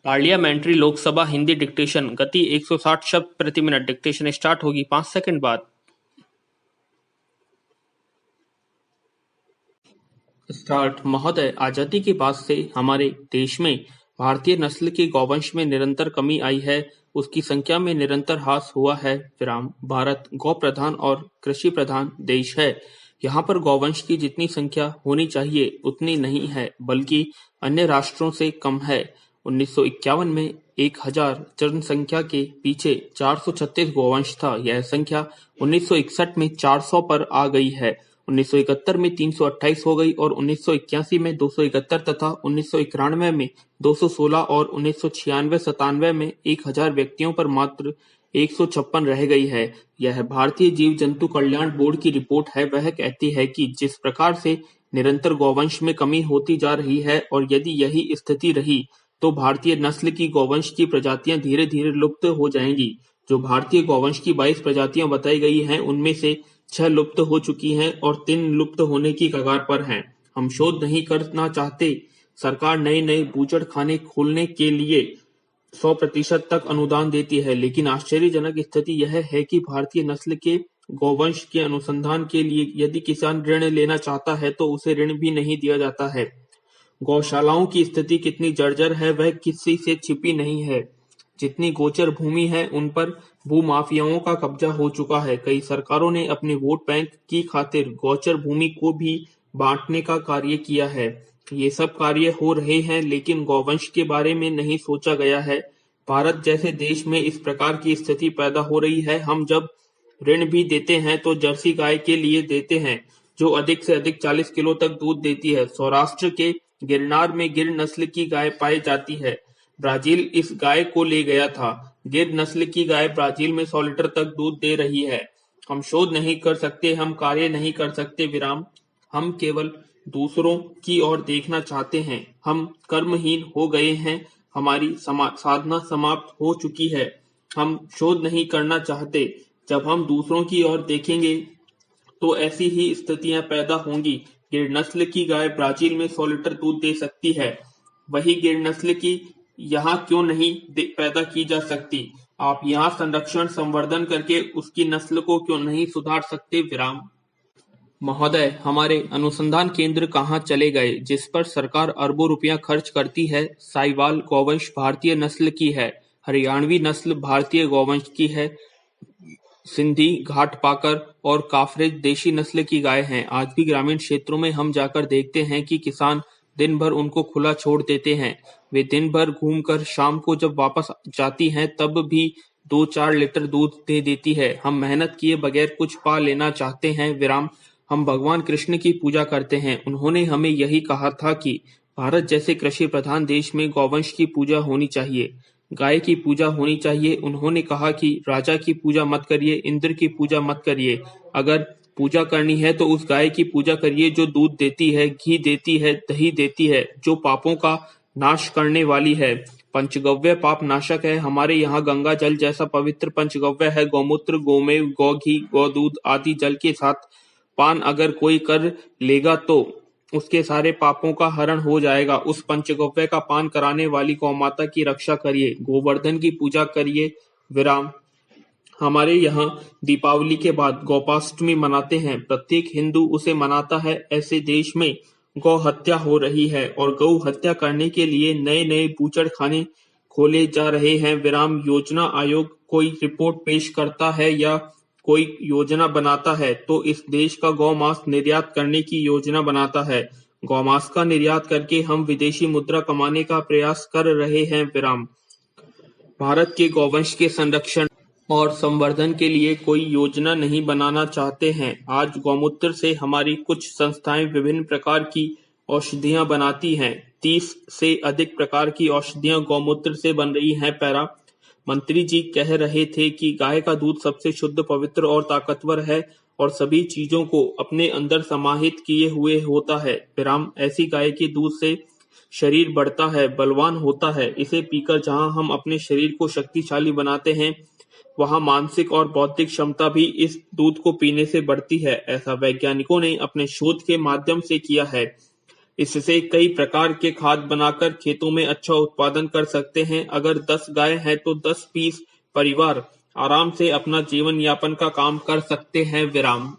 Parliamentary Lok Sabha Hindi dictation गति 160 शब्द प्रति मिनट। डिक्टेशन स्टार्ट होगी 5 सेकंड बाद। स्टार्ट। महोदय, आजादी के बाद से हमारे देश में भारतीय नस्ल के गौवंश में निरंतर कमी आई है। उसकी संख्या में निरंतर ह्रास हुआ है। विराम। भारत गौ प्रधान और कृषि प्रधान देश है। यहाँ पर गौवंश की जितनी संख्या होनी चाहिए उतनी नहीं है, बल्कि अन्य राष्ट्रों से कम है। 1951 में 1000 जनसंख्या के पीछे 436 गौवंश था। यह संख्या 1961 में 400 पर आ गई है। 1971 में 328 हो गई और 1981 में 271 तथा 1991 में 216 और 1996-97 में 1000 व्यक्तियों पर मात्र 156 रह गई है। यह भारतीय जीव जंतु कल्याण बोर्ड की रिपोर्ट है। वह कहती है कि जिस प्रकार से निरंतर गौवंश में कमी होती जा रही है और यदि यही स्थिति रही तो भारतीय नस्ल की गौवंश की प्रजातियां धीरे धीरे लुप्त हो जाएंगी। जो भारतीय गौवंश की 22 प्रजातियां बताई गई हैं, उनमें से 6 लुप्त हो चुकी हैं और 3 लुप्त होने की कगार पर हैं। हम शोध नहीं करना चाहते। सरकार नए नए बूचड़ खाने खोलने के लिए 100% तक अनुदान देती है, लेकिन आश्चर्यजनक स्थिति यह है कि भारतीय नस्ल के गौवंश के अनुसंधान के लिए यदि किसान ऋण लेना चाहता है तो उसे ऋण भी नहीं दिया जाता है। गौशालाओं की स्थिति कितनी जर्जर है वह किसी से छिपी नहीं है। जितनी गोचर भूमि है उन पर भूमाफियाओं का कब्जा हो चुका है। कई सरकारों ने अपने वोट बैंक की खातिर गोचर भूमि को भी बांटने का कार्य किया है। ये सब कार्य हो रहे हैं, लेकिन गौवंश के बारे में नहीं सोचा गया है। भारत जैसे देश में इस प्रकार की स्थिति पैदा हो रही है। हम जब ऋण भी देते हैं तो जर्सी गाय के लिए देते हैं, जो अधिक से अधिक 40 किलो तक दूध देती है। सौराष्ट्र के गिरनार में गिर नस्ल की गाय पाई जाती है। ब्राजील इस गाय को ले गया था। गिर नस्ल की गाय ब्राजील में 100 लीटर तक दूध दे रही है। हम शोध नहीं कर सकते, हम कार्य नहीं कर सकते। विराम। हम केवल दूसरों की ओर देखना चाहते हैं। हम कर्महीन हो गए हैं। हमारी साधना समाप्त हो चुकी है। हम शोध नहीं करना चाहते। जब हम दूसरों की ओर देखेंगे तो ऐसी ही स्थितियां पैदा होंगी। गिर नस्ल की गाय ब्राजील में 100 लीटर दूध दे सकती है, वही गिर नस्ल की यहाँ क्यों नहीं पैदा की जा सकती? आप यहाँ संरक्षण संवर्धन करके उसकी नस्ल को क्यों नहीं सुधार सकते? विराम। महोदय, हमारे अनुसंधान केंद्र कहाँ चले गए जिस पर सरकार अरबों रुपया खर्च करती है? साहिवाल गौवंश भारतीय नस्ल की है। हरियाणवी नस्ल भारतीय गौवंश की है। सिंधी, घाट पाकर और काफरेज देशी नस्ल की गाय हैं। आज भी ग्रामीण क्षेत्रों में हम जाकर देखते हैं कि किसान दिन भर उनको खुला छोड़ देते हैं। वे दिन भर घूमकर शाम को जब वापस जाती हैं तब भी 2-4 लीटर दूध दे देती है। हम मेहनत किए बगैर कुछ पा लेना चाहते हैं। विराम। हम भगवान कृष्ण की पूजा करते हैं। उन्होंने हमें यही कहा था कि भारत जैसे कृषि प्रधान देश में गौवंश की पूजा होनी चाहिए, गाय की पूजा होनी चाहिए। उन्होंने कहा कि राजा की पूजा मत करिए, इंद्र की पूजा मत करिए। अगर पूजा करनी है तो उस गाय की पूजा करिए जो दूध देती है, घी देती है, दही देती है, जो पापों का नाश करने वाली है। पंचगव्य पाप नाशक है। हमारे यहाँ गंगा जल जैसा पवित्र पंचगव्य है। गौमूत्र, गोमेव, गौ घी, गौदूध आदि जल के साथ पान अगर कोई कर लेगा तो उसके सारे पापों का हरण हो जाएगा। उस पंचगव्य का पान कराने वाली गौमाता की रक्षा करिए, गोवर्धन की पूजा करिए। विराम। हमारे यहाँ दीपावली के बाद गोपाष्टमी मनाते हैं। प्रत्येक हिंदू उसे मनाता है। ऐसे देश में गौ हत्या हो रही है और गौ हत्या करने के लिए नए नए बूचड़ खाने खोले जा रहे हैं। विराम। योजना आयोग कोई रिपोर्ट पेश करता है या कोई योजना बनाता है तो इस देश का गौमांस निर्यात करने की योजना बनाता है। गौमांस का निर्यात करके हम विदेशी मुद्रा कमाने का प्रयास कर रहे हैं। विराम। भारत के गौवंश के संरक्षण और संवर्धन के लिए कोई योजना नहीं बनाना चाहते हैं। आज गौमूत्र से हमारी कुछ संस्थाएं विभिन्न प्रकार की औषधियां बनाती हैं। 30 से अधिक प्रकार की औषधियां गौमूत्र से बन रही हैं। पैरा। मंत्री जी कह रहे थे कि गाय का दूध सबसे शुद्ध, पवित्र और ताकतवर है और सभी चीजों को अपने अंदर समाहित किए हुए होता है। विराम। ऐसी गाय के दूध से शरीर बढ़ता है, बलवान होता है। इसे पीकर जहां हम अपने शरीर को शक्तिशाली बनाते हैं, वहां मानसिक और बौद्धिक क्षमता भी इस दूध को पीने से बढ़ती है। ऐसा वैज्ञानिकों ने अपने शोध के माध्यम से किया है। इससे कई प्रकार के खाद बनाकर खेतों में अच्छा उत्पादन कर सकते हैं। अगर 10 गाय हैं तो 10 पीस परिवार आराम से अपना जीवन यापन का काम कर सकते हैं। विराम।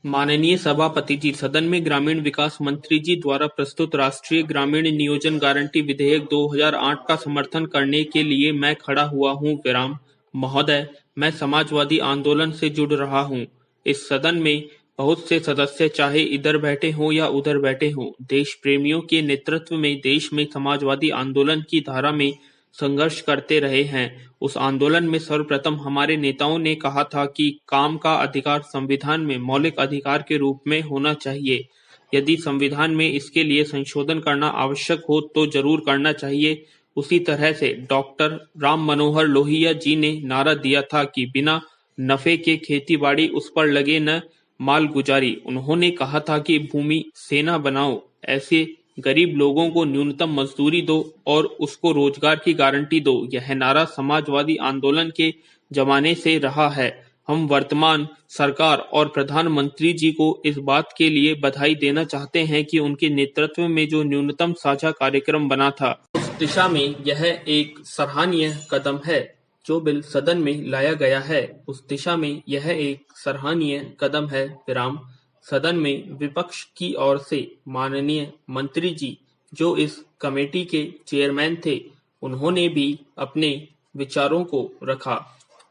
माननीय सभापति जी, सदन में ग्रामीण विकास मंत्री जी द्वारा प्रस्तुत राष्ट्रीय ग्रामीण नियोजन गारंटी विधेयक 2008 का समर्थन करने के लिए मैं खड़ा हुआ हूँ। विराम। महोदय, मैं समाजवादी आंदोलन से जुड़ रहा हूँ। इस सदन में बहुत से सदस्य चाहे इधर बैठे हों या उधर बैठे हों, देश प्रेमियों के नेतृत्व में देश में समाजवादी आंदोलन की धारा में संघर्ष करते रहे हैं। उस आंदोलन में सर्वप्रथम हमारे नेताओं ने कहा था कि काम का अधिकार संविधान में मौलिक अधिकार के रूप में होना चाहिए। यदि संविधान में इसके लिए संशोधन करना आवश्यक हो तो जरूर करना चाहिए। उसी तरह से डॉक्टर राम मनोहर लोहिया जी ने नारा दिया था कि बिना नफे के खेती बाड़ी उस पर लगे न माल गुजारी। उन्होंने कहा था कि भूमि सेना बनाओ, ऐसे गरीब लोगों को न्यूनतम मजदूरी दो और उसको रोजगार की गारंटी दो। यह नारा समाजवादी आंदोलन के जमाने से रहा है। हम वर्तमान सरकार और प्रधानमंत्री जी को इस बात के लिए बधाई देना चाहते हैं कि उनके नेतृत्व में जो न्यूनतम साझा कार्यक्रम बना था, उस दिशा में यह एक सराहनीय कदम है। जो बिल सदन में लाया गया है, उस दिशा में यह एक सराहनीय कदम है। विराम। सदन में विपक्ष की ओर से माननीय मंत्री जी, जो इस कमेटी के चेयरमैन थे, उन्होंने भी अपने विचारों को रखा।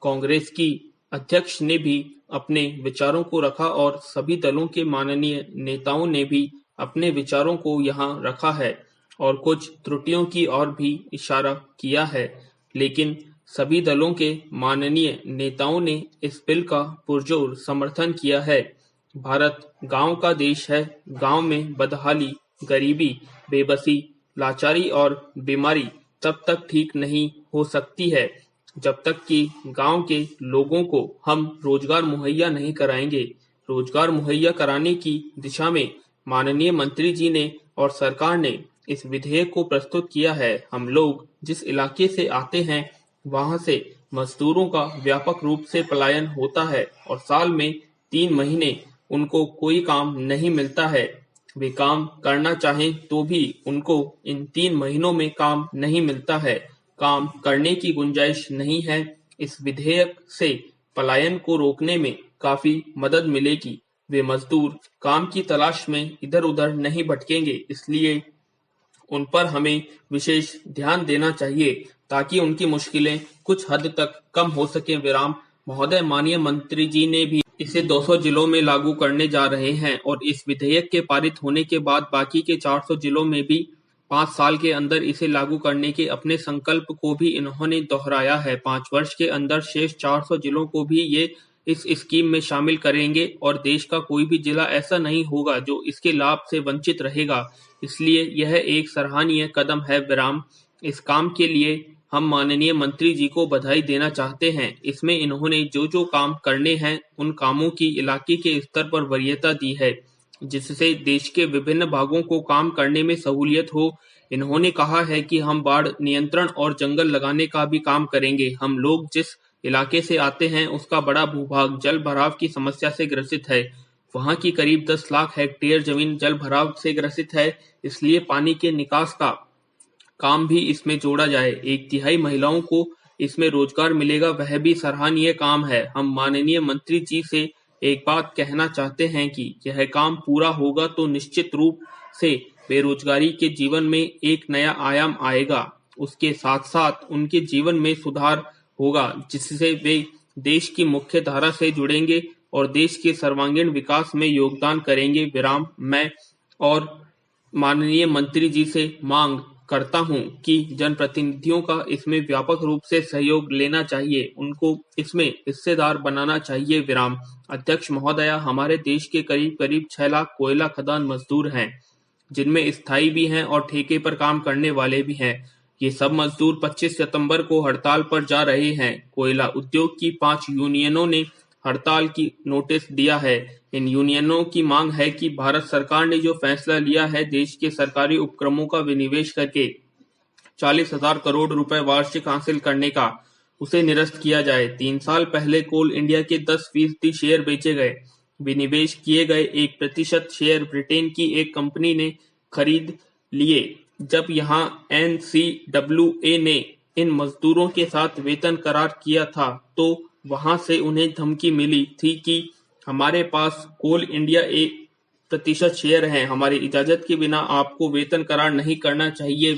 कांग्रेस की अध्यक्ष ने भी अपने विचारों को रखा और सभी दलों के माननीय नेताओं ने भी अपने विचारों को यहाँ रखा है और कुछ त्रुटियों की ओर भी इशारा किया है। लेकिन सभी दलों के माननीय नेताओं ने इस बिल का पुरजोर समर्थन किया है। भारत गांव का देश है। गांव में बदहाली, गरीबी, बेबसी, लाचारी और बीमारी तब तक ठीक नहीं हो सकती है जब तक कि गांव के लोगों को हम रोजगार मुहैया नहीं कराएंगे। रोजगार मुहैया कराने की दिशा में माननीय मंत्री जी ने और सरकार ने इस विधेयक को प्रस्तुत किया है। हम लोग जिस इलाके से आते हैं, वहां से मजदूरों का व्यापक रूप से पलायन होता है और साल में 3 महीने उनको कोई काम नहीं मिलता है। वे काम करना चाहें तो भी उनको इन 3 महीनों में काम नहीं मिलता है। काम करने की गुंजाइश नहीं है। इस विधेयक से पलायन को रोकने में काफी मदद मिलेगी। वे मजदूर काम की तलाश में इधर उधर नहीं भटकेंगे, इसलिए उन पर हमें विशेष ध्यान देना चाहिए ताकि उनकी मुश्किलें कुछ हद तक कम हो सके। विराम। महोदय, माननीय मंत्री जी ने भी इसे 200 जिलों में लागू करने जा रहे हैं और इस विधेयक के पारित होने के बाद बाकी के 400 जिलों में भी 5 साल के अंदर इसे लागू करने के अपने संकल्प को भी इन्होंने दोहराया है। 5 वर्ष के अंदर शेष 400 जिलों को भी ये इस स्कीम में शामिल करेंगे और देश का कोई भी जिला ऐसा नहीं होगा जो इसके लाभ से वंचित रहेगा। इसलिए यह एक सराहनीय कदम है। विराम। इस काम के लिए हम माननीय मंत्री जी को बधाई देना चाहते हैं। इसमें इन्होंने जो जो काम करने हैं, उन कामों की इलाके के स्तर पर वरीयता दी है, जिससे देश के विभिन्न भागों को काम करने में सहूलियत हो। इन्होंने कहा है कि हम बाढ़ नियंत्रण और जंगल लगाने का भी काम करेंगे। हम लोग जिस इलाके से आते हैं, उसका बड़ा भूभाग जल भराव की समस्या से ग्रसित है। वहां की करीब 10 लाख हेक्टेयर जमीन जल भराव से ग्रसित है, इसलिए पानी के निकास का काम भी इसमें जोड़ा जाए। 1/3 महिलाओं को इसमें रोजगार मिलेगा, वह भी सराहनीय काम है। हम माननीय मंत्री जी से एक बात कहना चाहते हैं कि यह काम पूरा होगा तो निश्चित रूप से बेरोजगारी के जीवन में एक नया आयाम आएगा। उसके साथ साथ उनके जीवन में सुधार होगा, जिससे वे देश की मुख्य धारा से जुड़ेंगे और देश के सर्वांगीण विकास में योगदान करेंगे। विराम। मैं और माननीय मंत्री जी से मांग करता हूं कि जनप्रतिनिधियों का इसमें व्यापक रूप से सहयोग लेना चाहिए, उनको इसमें हिस्सेदार बनाना चाहिए। विराम। अध्यक्ष महोदया, हमारे देश के करीब करीब 6 लाख कोयला खदान मजदूर हैं, जिनमें स्थायी भी हैं और ठेके पर काम करने वाले भी हैं। ये सब मजदूर 25 सितंबर को हड़ताल पर जा रहे हैं। कोयला उद्योग की 5 यूनियनों ने हड़ताल की नोटिस दिया है। इन यूनियनों की मांग है कि भारत सरकार ने जो फैसला लिया है देश के सरकारी उपक्रमों का विनिवेश करके 40,000 करोड़ रुपए वार्षिक हासिल करने का, उसे निरस्त किया जाए। 3 साल पहले कोल इंडिया के 10% शेयर बेचे गए। विनिवेश किए गए 1% शेयर ब्रिटेन की एक कंपनी ने खरीद लिए। जब यहाँ NCWA ने इन मजदूरों के साथ वेतन करार किया था तो वहां से उन्हें धमकी मिली थी कि हमारे पास कोल इंडिया 1% शेयर है, हमारी इजाजत के बिना आपको वेतन करार नहीं करना चाहिए।